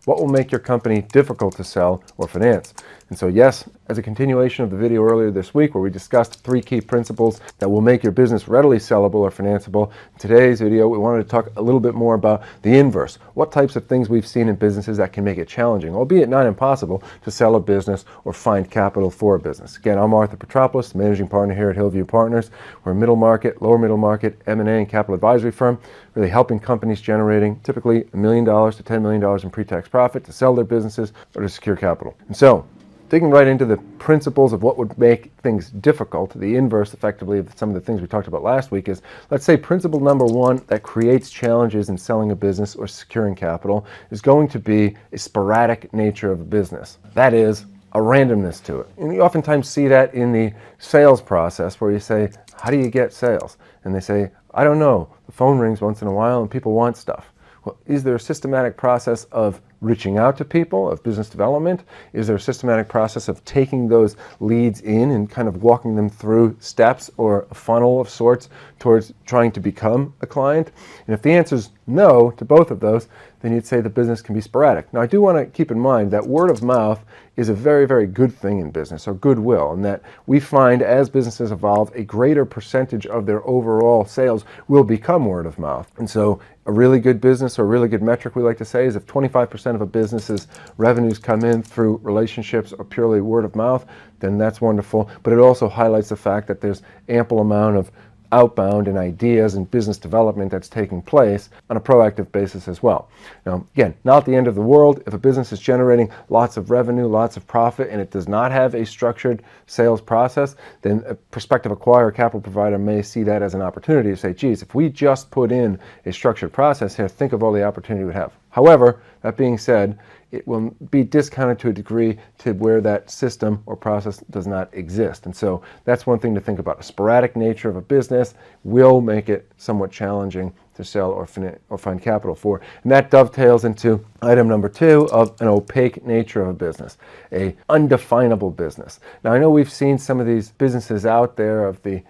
What will make your company difficult to sell or finance? And so yes, as a continuation of the video earlier this week where we discussed 3 key principles that will make your business readily sellable or financeable, in today's video we wanted to talk a little bit more about the inverse. What types of things we've seen in businesses that can make it challenging, albeit not impossible, to sell a business or find capital for a business. Again, I'm Arthur Petropoulos, the managing partner here at Hillview Partners. We're a middle market, lower middle market, M&A and capital advisory firm, really helping companies generating typically $1 million to $10 million in pre-tax profit to sell their businesses or to secure capital. And so, digging right into the principles of what would make things difficult, the inverse effectively of some of the things we talked about last week is, let's say principle number 1 that creates challenges in selling a business or securing capital is going to be a sporadic nature of a business. That is, a randomness to it. And you oftentimes see that in the sales process where you say, how do you get sales? And they say, I don't know. The phone rings once in a while and people want stuff. Well, is there a systematic process of reaching out to people, of business development? Is there a systematic process of taking those leads in and kind of walking them through steps or a funnel of sorts towards trying to become a client? And if the answer is no to both of those, then you'd say the business can be sporadic. Now, I do want to keep in mind that word of mouth is a very, very good thing in business, or goodwill, and that we find as businesses evolve, a greater percentage of their overall sales will become word of mouth. And so a really good business, or a really good metric we like to say, is if 25% of a business's revenues come in through relationships or purely word of mouth, then that's wonderful. But it also highlights the fact that there's ample amount of outbound and ideas and business development that's taking place on a proactive basis as well. Now, again, not the end of the world. If a business is generating lots of revenue, lots of profit, and it does not have a structured sales process, then a prospective acquirer, capital provider may see that as an opportunity to say, geez, if we just put in a structured process here, think of all the opportunity we have. However, that being said, it will be discounted to a degree to where that system or process does not exist. And so that's one thing to think about. A sporadic nature of a business will make it somewhat challenging to sell or find capital for. And that dovetails into item number 2 of an opaque nature of a business, a undefinable business. Now, I know we've seen some of these businesses out there of the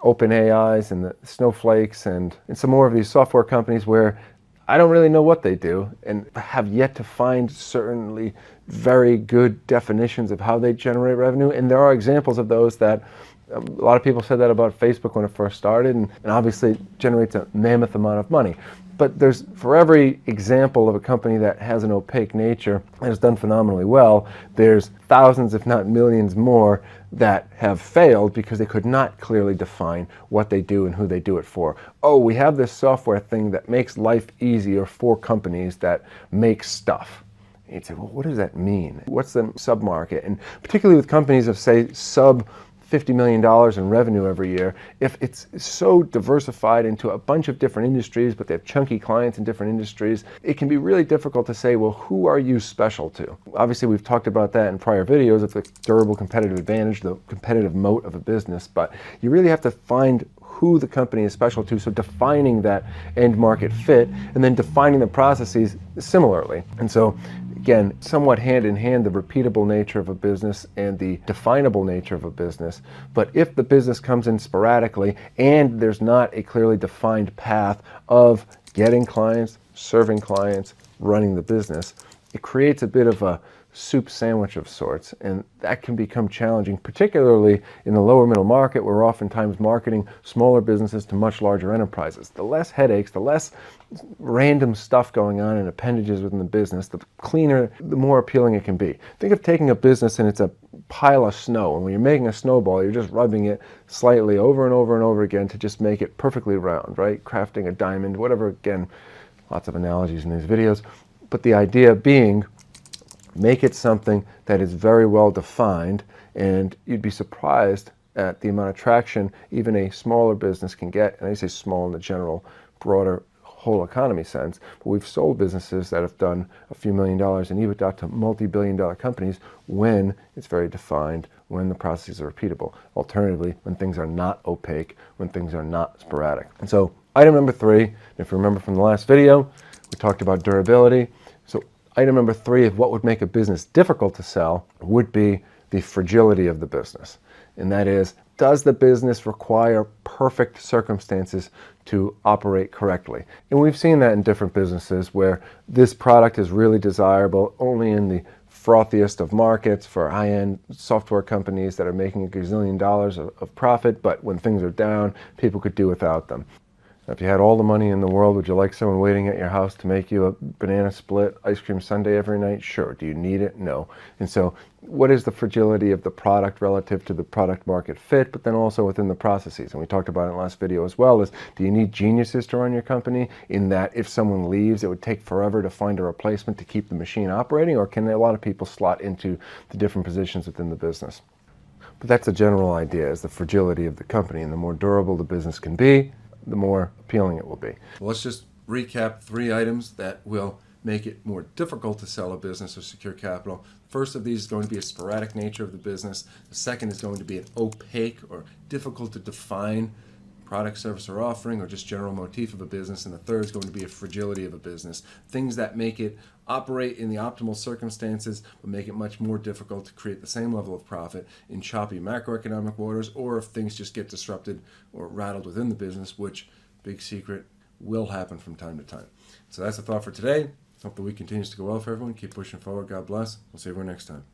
OpenAIs and the Snowflakes and some more of these software companies where I don't really know what they do and have yet to find certainly very good definitions of how they generate revenue. And there are examples of those that a lot of people said that about Facebook when it first started, and obviously it generates a mammoth amount of money. But there's, for every example of a company that has an opaque nature and has done phenomenally well, there's thousands, if not millions more, that have failed because they could not clearly define what they do and who they do it for. Oh, we have this software thing that makes life easier for companies that make stuff. And you'd say, well, what does that mean? What's the sub-market? And particularly with companies of, say, sub $50 million in revenue every year, if it's so diversified into a bunch of different industries, but they have chunky clients in different industries, it can be really difficult to say, well, who are you special to? Obviously, we've talked about that in prior videos of the durable competitive advantage, the competitive moat of a business, but you really have to find who the company is special to, so defining that end market fit, and then defining the processes similarly. And so, again, somewhat hand in hand, the repeatable nature of a business and the definable nature of a business. But if the business comes in sporadically and there's not a clearly defined path of getting clients, serving clients, running the business, it creates a bit of a soup sandwich of sorts, and that can become challenging, particularly in the lower middle market, where we're oftentimes marketing smaller businesses to much larger enterprises. The less headaches, the less random stuff going on in appendages within the business, the cleaner, the more appealing it can be. Think of taking a business and it's a pile of snow, and when you're making a snowball, you're just rubbing it slightly over and over and over again to just make it perfectly round, right? Crafting a diamond, whatever. Again, lots of analogies in these videos, but the idea being, make it something that is very well defined, and you'd be surprised at the amount of traction even a smaller business can get. And I say small in the general, broader, whole economy sense, but we've sold businesses that have done a few $1 million in EBITDA to multi-billion-dollar companies when it's very defined, when the processes are repeatable. Alternatively, when things are not opaque, when things are not sporadic. And so item number 3, if you remember from the last video, we talked about durability. So item number 3 of what would make a business difficult to sell would be the fragility of the business. And that is Does the business require perfect circumstances to operate correctly? And we've seen that in different businesses where this product is really desirable only in the frothiest of markets for high-end software companies that are making a gazillion dollars of profit, but when things are down, people could do without them. If you had all the money in the world, would you like someone waiting at your house to make you a banana split ice cream sundae every night? Sure. Do you need it? No. And so what is the fragility of the product relative to the product market fit, but then also within the processes? And we talked about it in the last video as well, is do you need geniuses to run your company in that if someone leaves, it would take forever to find a replacement to keep the machine operating, or can a lot of people slot into the different positions within the business? But that's a general idea, is the fragility of the company, and the more durable the business can be, the more appealing it will be. Well, let's just recap 3 items that will make it more difficult to sell a business or secure capital. First of these is going to be a sporadic nature of the business. The second is going to be an opaque or difficult to define product, service, or offering, or just general motif of a business. And the third is going to be a fragility of a business. Things that make it operate in the optimal circumstances, but make it much more difficult to create the same level of profit in choppy macroeconomic waters, or if things just get disrupted or rattled within the business, which, big secret, will happen from time to time. So that's the thought for today. Hope the week continues to go well for everyone. Keep pushing forward. God bless. We'll see everyone next time.